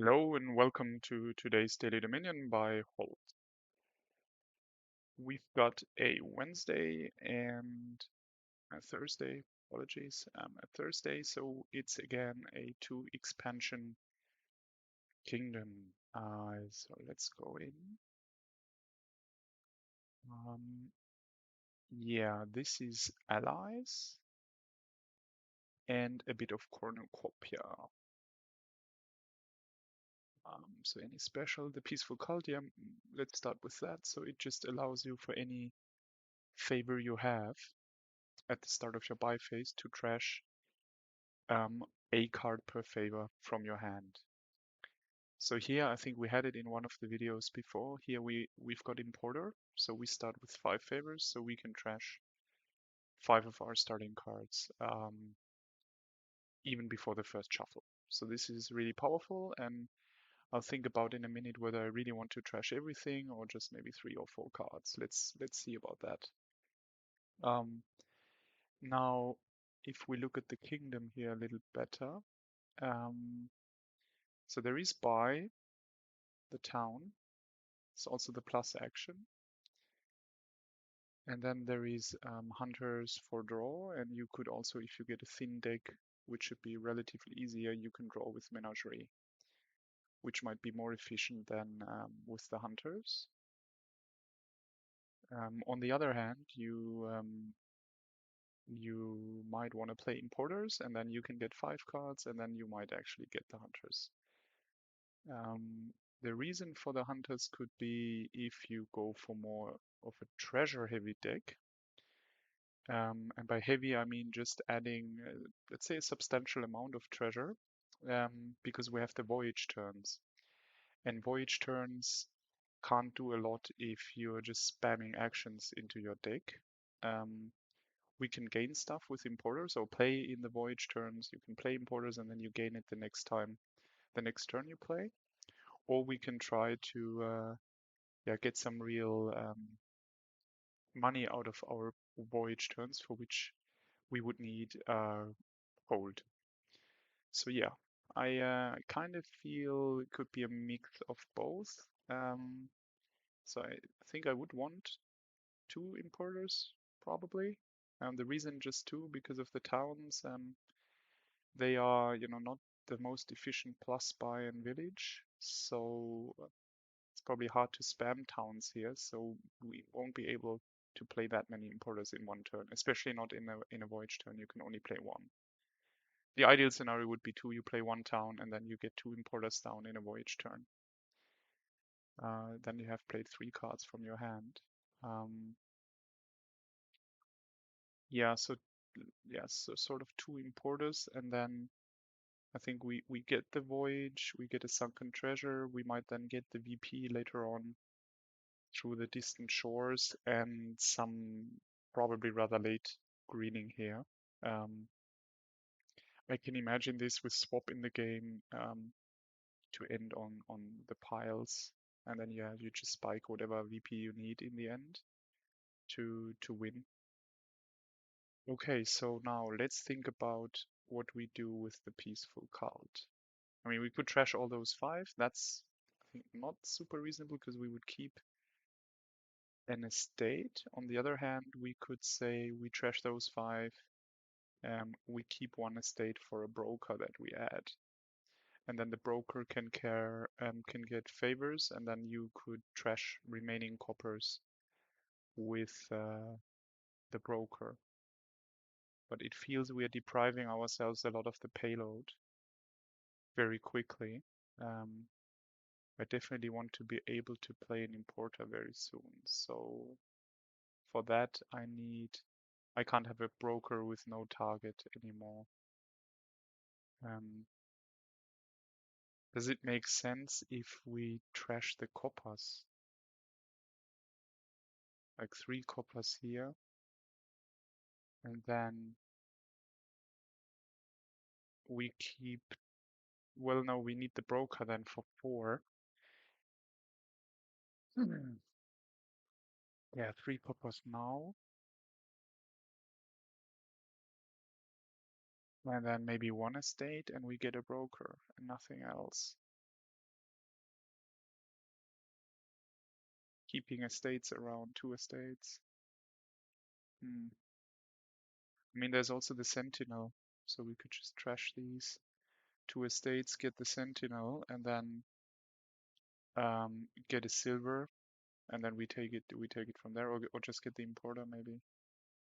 Hello and welcome to today's Daily Dominion by Holt. We've got a Wednesday and a Thursday, apologies, a Thursday, so it's again a two expansion kingdom. So let's go in. Um, yeah, this is allies and a bit of cornucopia. So any special, the peaceful cult, yeah, let's start with that. So it just allows you for any favor you have at the start of your buy phase to trash a card per favor from your hand. So here I think we had it in one of the videos before. Here we've got importer, so we start with 5 favors, so we can trash 5 of our starting cards even before the first shuffle. So this is really powerful, and I'll think about in a minute whether I really want to trash everything or just maybe 3 or 4 cards. Let's see about that. Um, Now, if we look at the kingdom here a little better, um, so there is buy the town. It's also the plus action. And then there is hunters for draw, and you could also, if you get a thin deck, which should be relatively easier, you can draw with menagerie, which might be more efficient than with the hunters. On the other hand, you might want to play importers, and then you can get 5 cards, and then you might actually get the hunters. The reason for the hunters could be if you go for more of a treasure-heavy deck. And by heavy, I mean just adding, let's say, a substantial amount of treasure, because we have the voyage turns. And voyage turns can't do a lot if you're just spamming actions into your deck. Um, we can gain stuff with importers, or play in the voyage turns. You can play importers and then you gain it the next time, the next turn you play. Or we can try to get some real money out of our voyage turns, for which we would need hold. So yeah, I kind of feel it could be a mix of both. Um, so I think I would want 2 importers probably. The reason just 2 because of the towns. They are, not the most efficient plus buy and village. So it's probably hard to spam towns here, so we won't be able to play that many importers in one turn, especially not in a voyage turn. You can only play 1. The ideal scenario would be 2, you play 1 town, and then you get 2 importers down in a voyage turn. Then you have played 3 cards from your hand. Um, yeah, so sort of 2 importers, and then I think we get the voyage, we get a sunken treasure, we might then get the VP later on through the distant shores, and some probably rather late greening here. Um, I can imagine this with swap in the game to end on the piles, and then yeah, you just spike whatever VP you need in the end to win. Okay, so now let's think about what we do with the peaceful cult. I mean, we could trash all those 5. That's, I think, not super reasonable because we would keep an estate. On the other hand, we could say we trash those 5. We keep 1 estate for a broker that we add, and then the broker can get favors, and then you could trash remaining coppers with the broker. But it feels we are depriving ourselves a lot of the payload very quickly. Um, I definitely want to be able to play an importer very soon. So for that, I can't have a broker with no target anymore. Does it make sense if we trash the coppers? Like 3 coppers here, and then we keep, well, no, we need the broker then for 4. Yeah, 3 coppers now, and then maybe 1 estate, and we get a broker and nothing else. keeping estates around, 2 estates. I mean, there's also the Sentinel, so we could just trash these 2 estates, get the Sentinel, and then get a silver, and then we take it from there, or just get the importer maybe.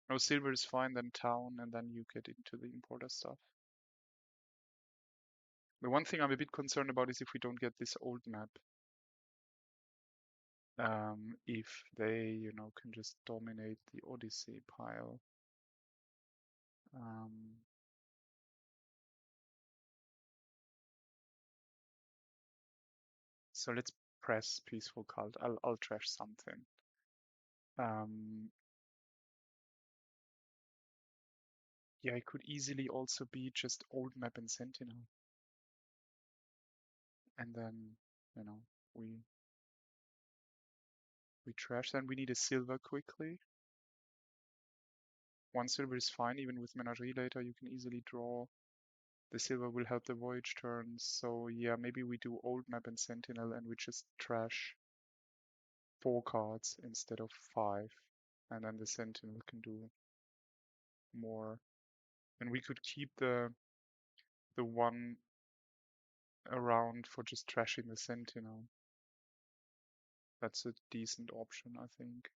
No, silver is fine, then town, and then you get into the importer stuff. The one thing I'm a bit concerned about is if we don't get this old map. If they, can just dominate the Odyssey pile. So let's press Peaceful Cult. I'll trash something. Yeah, it could easily also be just old map and Sentinel. And then, we trash. Then we need a silver quickly. 1 silver is fine, even with Menagerie later, you can easily draw. The silver will help the voyage turns. So yeah, maybe we do old map and Sentinel and we just trash 4 cards instead of 5. And then the Sentinel can do more. And we could keep the one around for just trashing the Sentinel. That's a decent option, I think.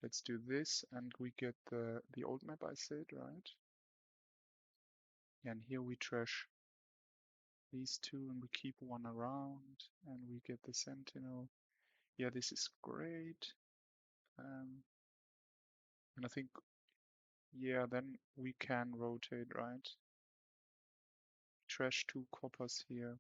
Let's do this, and we get the old map I said, right? And here we trash these 2, and we keep 1 around, and we get the Sentinel. Yeah, this is great. And I think, yeah, then we can rotate, right? Trash 2 coppers here.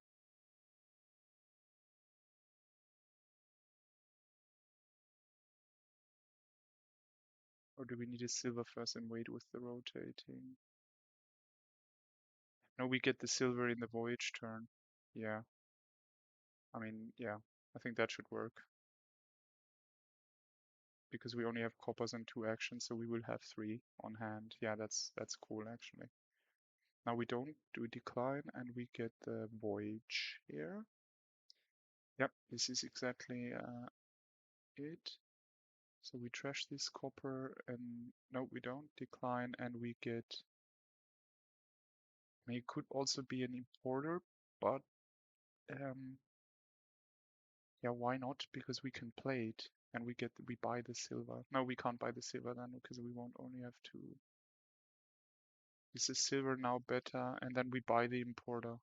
Or do we need a silver first and wait with the rotating? No, we get the silver in the voyage turn. Yeah. I mean, yeah, I think that should work. Because we only have coppers and 2 actions, so we will have 3 on hand. Yeah, that's cool actually. Now we don't do decline, and we get the voyage here. Yep, this is exactly it. So we trash this copper, and no, we don't decline, and we get. I mean, it could also be an importer, but yeah, why not? Because we can play it, and we buy the silver. No, we can't buy the silver then because we won't only have 2. Is the silver now better? And then we buy the importer.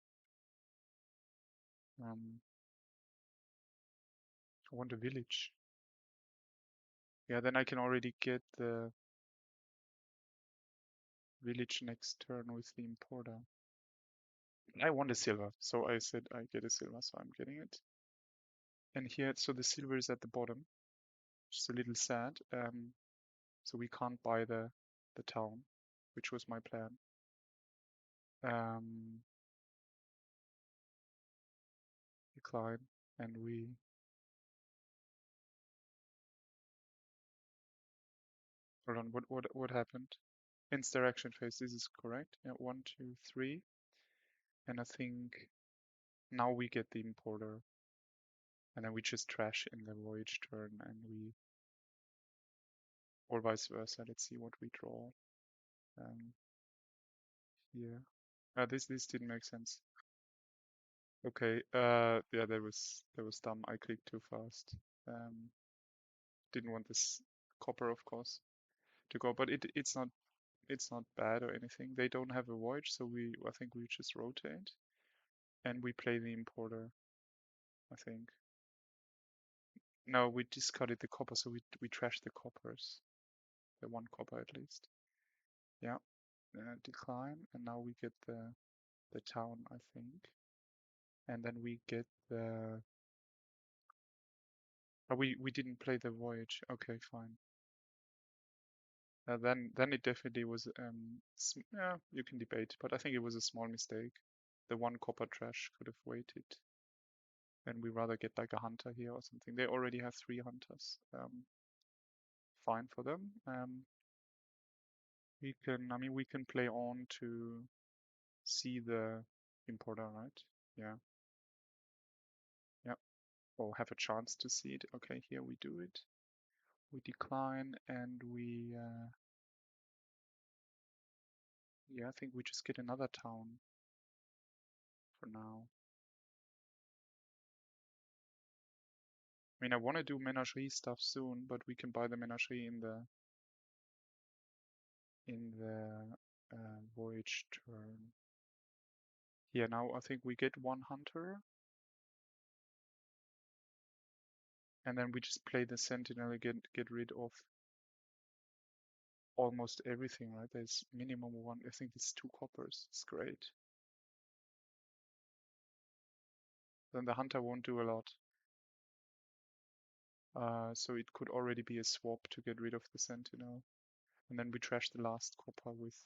I want a village. Yeah, then I can already get the village next turn with the importer. I want a silver, so I said I get a silver, so I'm getting it. And here, so the silver is at the bottom, which is a little sad. So we can't buy the town, which was my plan. Decline, and we. Hold on, what happened? Ends direction phase, this is correct. Yeah, 1, 2, 3. And I think now we get the importer. And then we just trash in the voyage turn, and we. Or vice versa. Let's see what we draw. Here. This didn't make sense. Okay. Yeah, that was dumb. I clicked too fast. Didn't want this copper, of course, to go, but it's not bad or anything. They don't have a voyage, so I think we just rotate, and we play the importer. I think. No, we discarded the copper, so we trash the coppers. The 1 copper at least. Yeah. Decline, and now we get the town, I think. And then we get the. Oh, we didn't play the voyage. Okay, fine. Then it definitely was. Yeah, you can debate, but I think it was a small mistake. The 1 copper trash could have waited. Then we rather get like a hunter here or something. They already have 3 hunters. Fine for them. We can play on to see the importer, right? Yeah. Yeah. or have a chance to see it. Okay, here we do it. We decline and we, yeah, I think we just get another town for now. I mean, I want to do menagerie stuff soon, but we can buy the menagerie in the voyage turn. Yeah, now I think we get one hunter, and then we just play the sentinel again, get rid of almost everything, right? There's minimum one. I think it's 2 coppers. It's great. Then the hunter won't do a lot. So it could already be a swap to get rid of the sentinel. And then we trash the last copper with,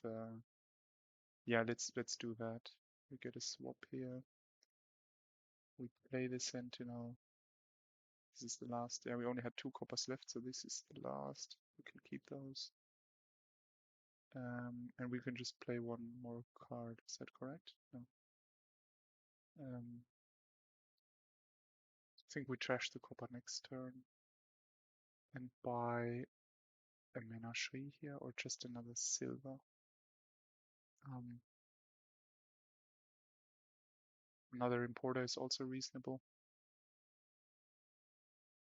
yeah, let's do that. We get a swap here. We play the sentinel. This is the last. Yeah, we only had 2 coppers left, so this is the last. We can keep those. And we can just play one more card. Is that correct? No. I think we trash the copper next turn and buy a menagerie here or just another silver. Another importer is also reasonable.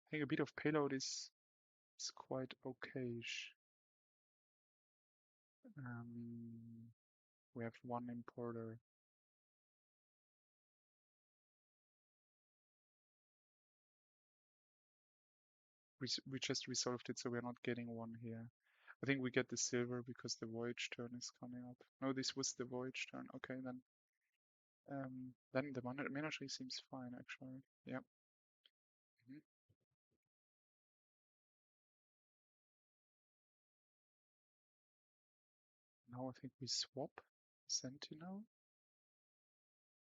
I think a bit of payload is quite okay-ish. We have one importer. We just resolved it, so we're not getting one here. I think we get the silver because the voyage turn is coming up. No, this was the voyage turn. Okay, then the menagerie seems fine, actually. Yeah. Mhm. Now I think we swap Sentinel,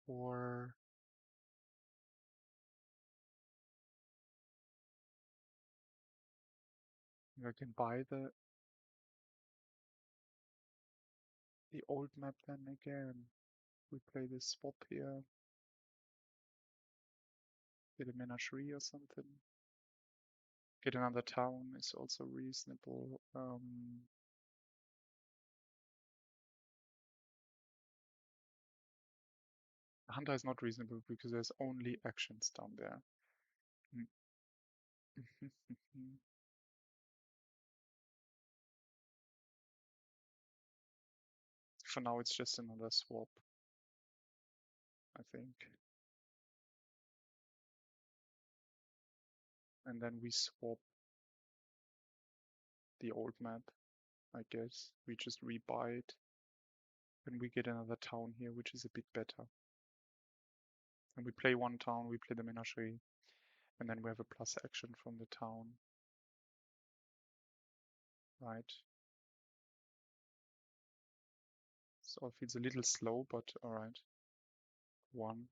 or I can buy the old map then again. We play this swap here, get a menagerie or something. Get another town is also reasonable. Hunter is not reasonable because there's only actions down there. For now, it's just another swap, I think. And then we swap the old map, I guess. We just rebuy it. And we get another town here, which is a bit better. And we play one town, we play the menagerie. And then we have a plus action from the town. Right. This all feels a little slow, but alright. One,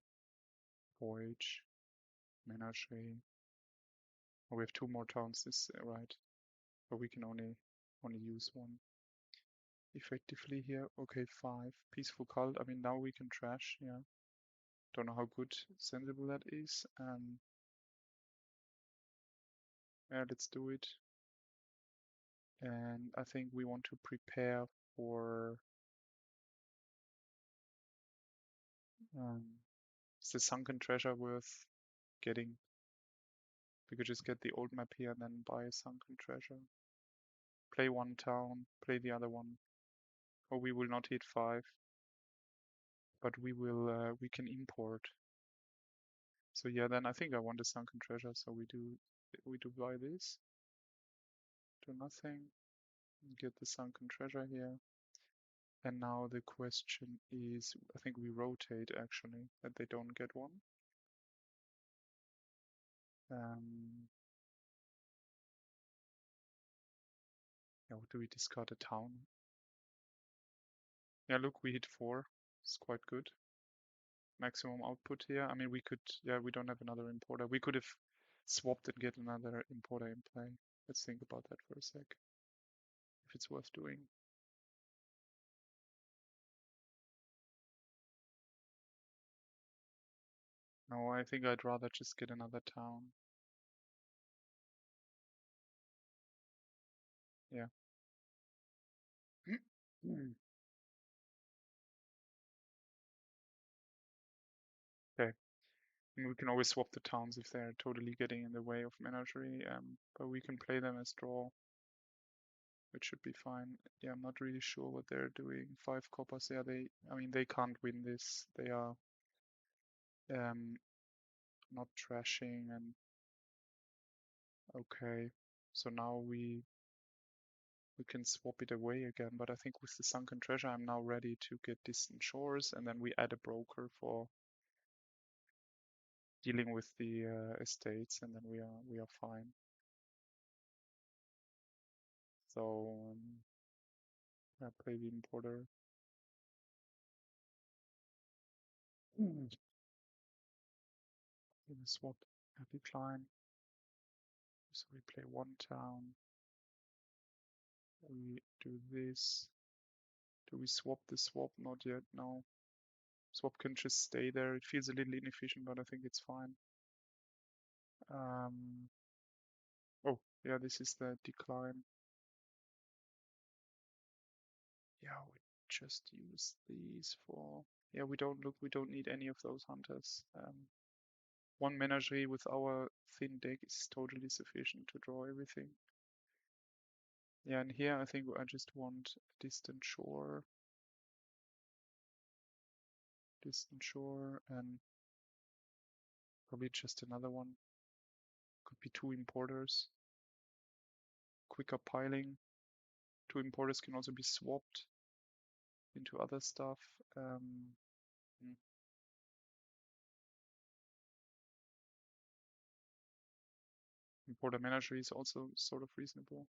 voyage, menagerie. Oh, we have 2 more towns, this right. But we can only use one. Effectively here, okay, 5. Peaceful cult, I mean, now we can trash, yeah. Don't know how good sensible that is. Yeah, let's do it. And I think we want to prepare for is the sunken treasure worth getting? We could just get the old map here and then buy a sunken treasure. Play one town, play the other one. Or we will not hit 5. But we will we can import. So yeah, then I think I want a sunken treasure, so we do buy this. Do nothing. Get the sunken treasure here. And now the question is, I think we rotate actually, that they don't get one. Yeah, do we discard a town? Yeah, look, we hit 4. It's quite good. Maximum output here. I mean, we could, yeah, we don't have another importer. We could have swapped and get another importer in play. Let's think about that for a sec. If it's worth doing. No, I think I'd rather just get another town. Yeah. Mm. Okay. And we can always swap the towns if they're totally getting in the way of menagerie, but we can play them as draw, which should be fine. Yeah, I'm not really sure what they're doing. 5 coppers, yeah, I mean, they can't win this. They are um, not trashing and okay. So now we can swap it away again, but I think with the sunken treasure, I'm now ready to get distant shores, and then we add a broker for dealing with the estates, and then we are fine. So yeah, play the importer. Mm. Swap, decline. So we play one town. We do this. Do we swap the swap? Not yet. No. Swap can just stay there. It feels a little inefficient, but I think it's fine. Oh, yeah, this is the decline. Yeah, we just use these for. Yeah, we don't need any of those hunters. One menagerie with our thin deck is totally sufficient to draw everything. Yeah, and here I think I just want distant shore, and probably just another one. Could be 2 importers. Quicker piling. 2 importers can also be swapped into other stuff. Hmm. Importer menagerie is also sort of reasonable.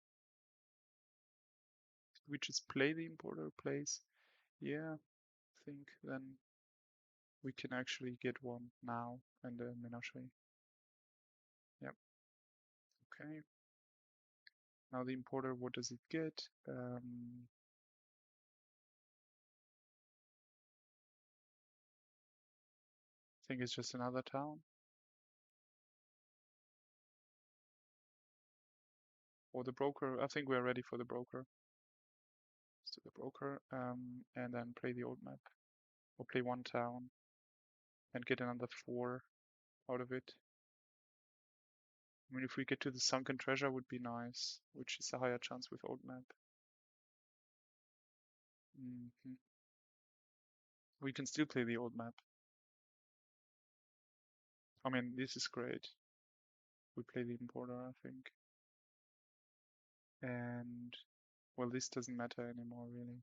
We just play the importer plays. Yeah, I think then we can actually get one now and a menagerie. Yep. Okay. Now the importer, what does it get? I think it's just another town. Or the broker. I think we're ready for the broker. Let's do the broker. And then play the old map. Or play one town and get another 4 out of it. I mean, if we get to the sunken treasure would be nice, which is a higher chance with old map. We can still play the old map. I mean, this is great. We play the importer, I think. And, well, this doesn't matter anymore, really.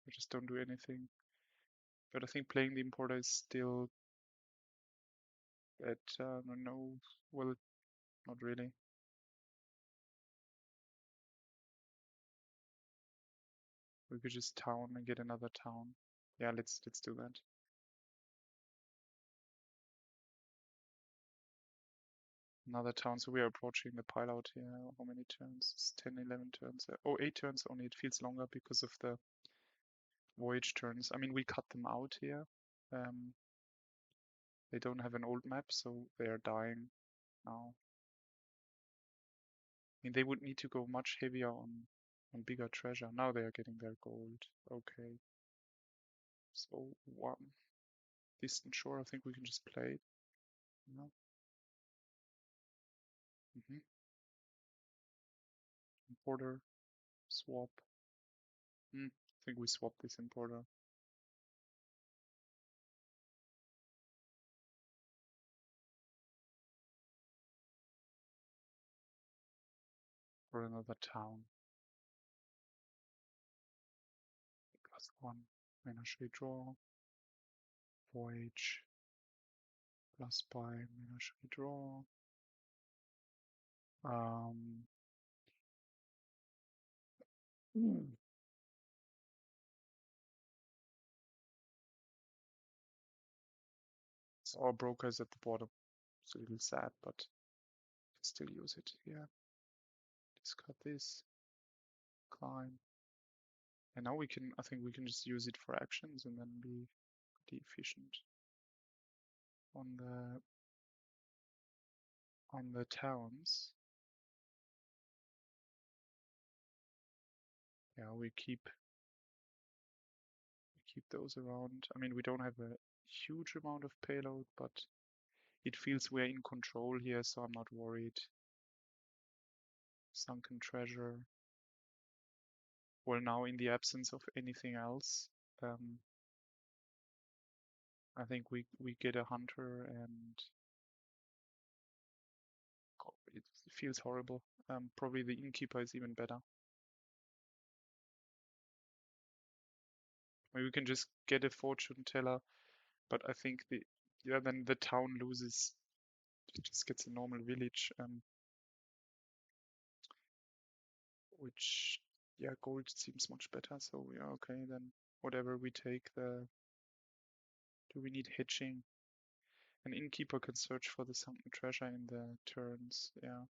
We just don't do anything. But I think playing the importer is still at, no, well, not really. We could just town and get another town. Yeah, let's do that. Another town, so we are approaching the pile out here. How many turns? It's 10, 11 turns. Oh, 8 turns only. It feels longer because of the voyage turns. I mean, we cut them out here. They don't have an old map, so they are dying now. I mean, they would need to go much heavier on bigger treasure. Now they are getting their gold. Okay. So one distant shore, I think we can just play it. No. Importer, swap. I think we swap this importer. For another town. +1. Menagerie draw. Voyage. Plus by menagerie draw. Um, so our broker is at the bottom. It's a little sad, but can still use it. Yeah. Discard this. Climb. And now I think we can just use it for actions and then be pretty efficient on the towns. Yeah, we keep those around. I mean, we don't have a huge amount of payload, but it feels we're in control here, so I'm not worried. Sunken treasure. Well, now in the absence of anything else, I think we get a hunter, and God, it feels horrible. Probably the innkeeper is even better. Maybe we can just get a fortune teller, but I think then the town loses. It just gets a normal village, which, yeah, gold seems much better. So yeah, okay, then whatever we take. Do we need hitching? An innkeeper can search for the sunken treasure in the turns. Yeah,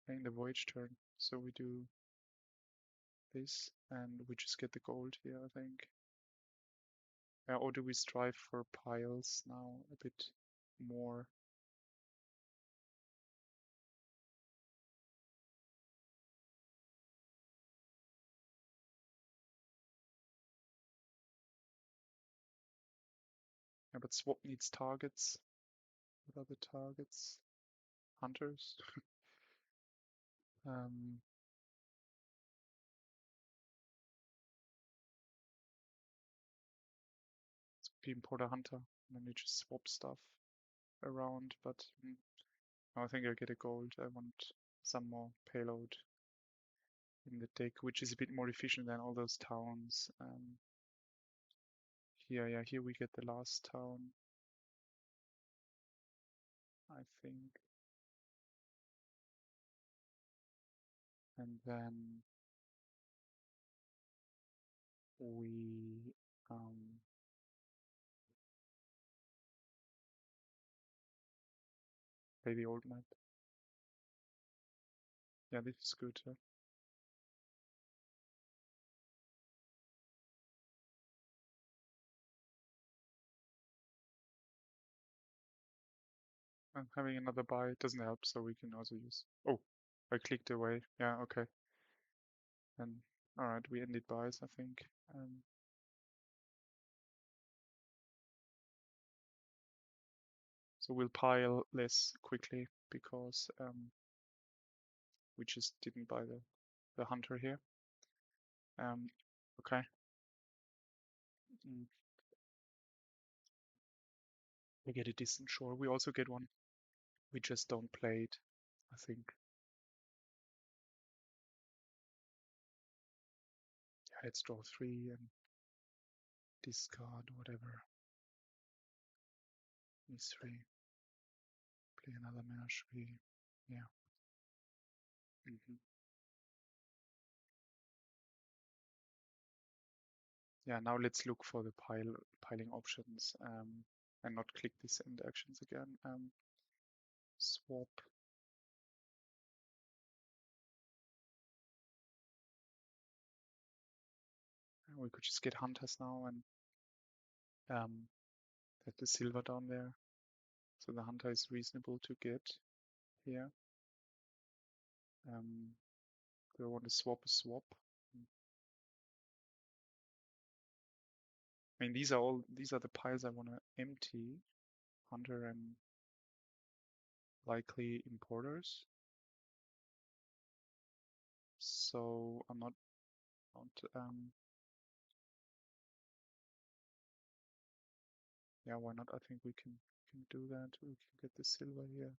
in the voyage turn. So we do this, and we just get the gold here, I think. Yeah, or do we strive for piles now a bit more? Yeah, but swap needs targets. What are the targets? Hunters. um, we import a hunter, and then we just swap stuff around. But I think I get a gold. I want some more payload in the deck, which is a bit more efficient than all those towns. Here we get the last town, I think. And then we play the old map. Yeah, this is good. And having another buy doesn't help, so we can also use. Oh, I clicked away. Yeah, okay. And all right, we ended buys, I think. So we'll pile less quickly because we just didn't buy the hunter here. Okay. We get a distant shore. We also get one. We just don't play it, I think. Yeah, let's draw 3 and discard whatever. E3. Play another menagerie. Yeah. Yeah, now let's look for the piling options and not click these end actions again. Swap. We could just get hunters now and get the silver down there. So the hunter is reasonable to get here. Do I want to swap a swap? I mean, these are the piles I want to empty. Hunter and likely importers. So I'm not yeah, why not? I think we can do that. We can get the silver here.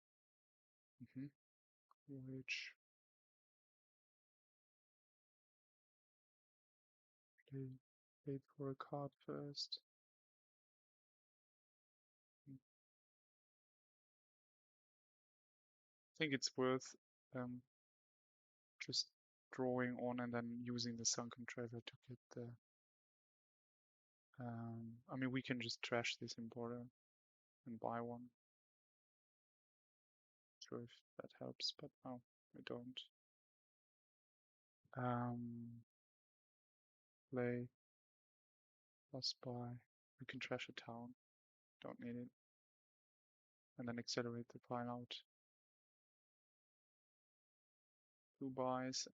Voyage. Play for a card first. I think it's worth just drawing on and then using the sunken treasure to get the. I mean, we can just trash this importer and buy one. Not sure if that helps, but no, we don't. Play plus buy. We can trash a town. Don't need it. And then accelerate the pile out. 2 buys,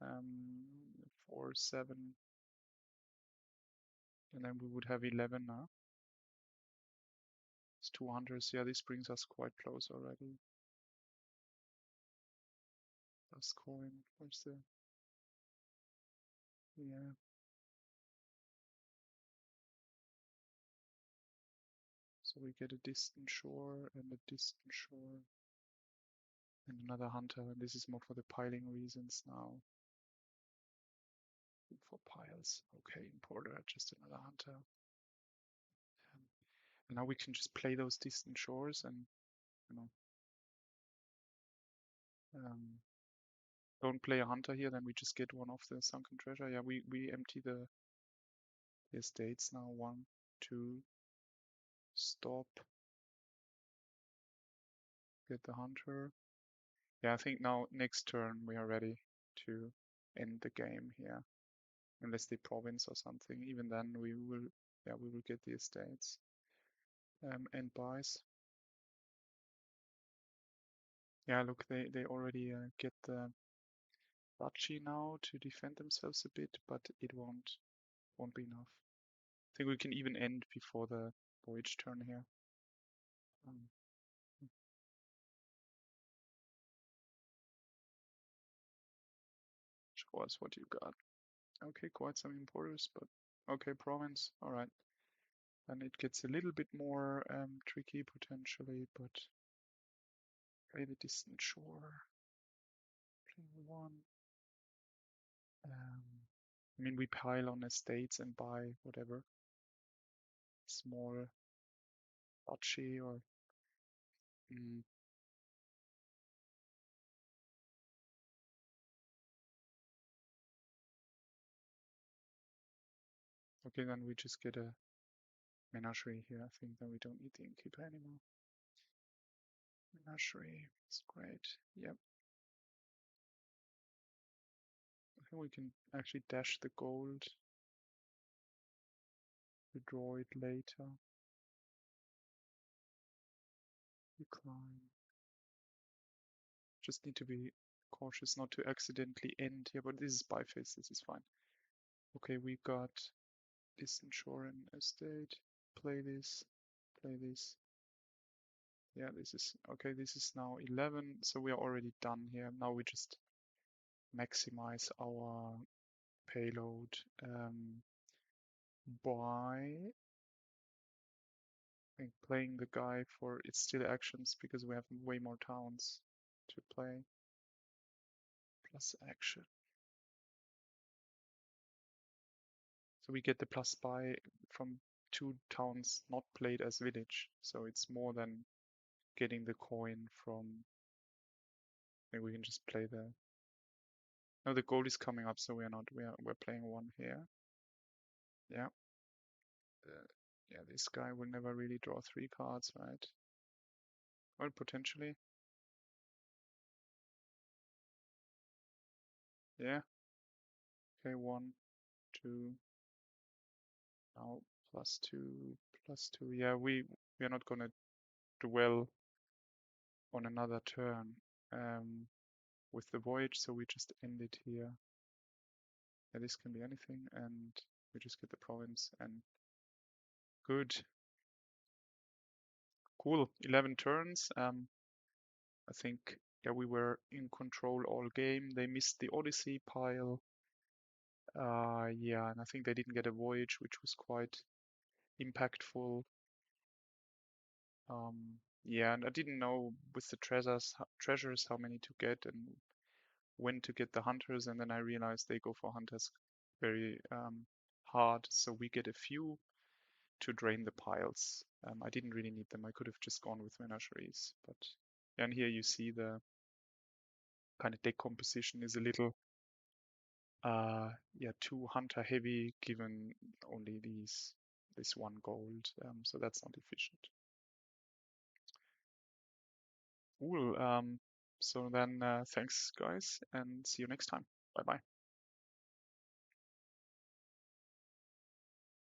4, 7. And then we would have 11 now. It's 200. Yeah, this brings us quite close already. Plus coin. Where's the... Yeah. So we get a distant shore and a distant shore. And another hunter. And this is more for the piling reasons now. For piles. Okay, importer, just another hunter. And now we can just play those distant shores and, you know, don't play a hunter here, then we just get one off the sunken treasure. Yeah, we empty the estates now. 1, 2, stop. Get the hunter. Yeah, I think now next turn we are ready to end the game here. Unless they province or something. Even then we will get the estates. And buys. Yeah, look, they already get the duchy now to defend themselves a bit, but it won't be enough. I think we can even end before the voyage turn here. Show us what you got. Okay, quite some importers, but okay, province. All right. And it gets a little bit more tricky potentially, but play the distant shore. Play 1. I mean, we pile on estates and buy whatever small duchy or okay, then we just get a menagerie here. I think then we don't need the innkeeper anymore. Menagerie, it's great. Yep. I think we can actually dash the gold. Withdraw it later. Decline. Just need to be cautious not to accidentally end here, but this is byface, this is fine. Okay, we got distant shore and estate. Play this, play this. Yeah, this is okay. This is now 11, so we are already done here. Now we just maximize our payload by playing the guy for its still actions because we have way more towns to play. Plus action. So we get the plus buy from 2 towns not played as village. So it's more than getting the coin from. Maybe we can just play the. No, the gold is coming up, so we're not. We're playing 1 here. Yeah. Yeah, this guy will never really draw 3 cards, right? Well, potentially. Yeah. Okay, 1, 2. Now +2, +2. Yeah, we're not gonna dwell on another turn with the voyage, so we just end it here. Yeah, this can be anything, and we just get the province, and good. Cool, 11 turns. I think, yeah, we were in control all game. They missed the Odyssey pile. Yeah, and I think they didn't get a voyage, which was quite impactful. Yeah, and I didn't know with the treasures how many to get and when to get the hunters, and then I realized they go for hunters very hard, so we get a few to drain the piles. I didn't really need them. I could have just gone with menageries, but and here you see the kind of decomposition is a little yeah, too hunter heavy given only this 1 gold, so that's not efficient. Cool. So then thanks guys and see you next time. Bye bye.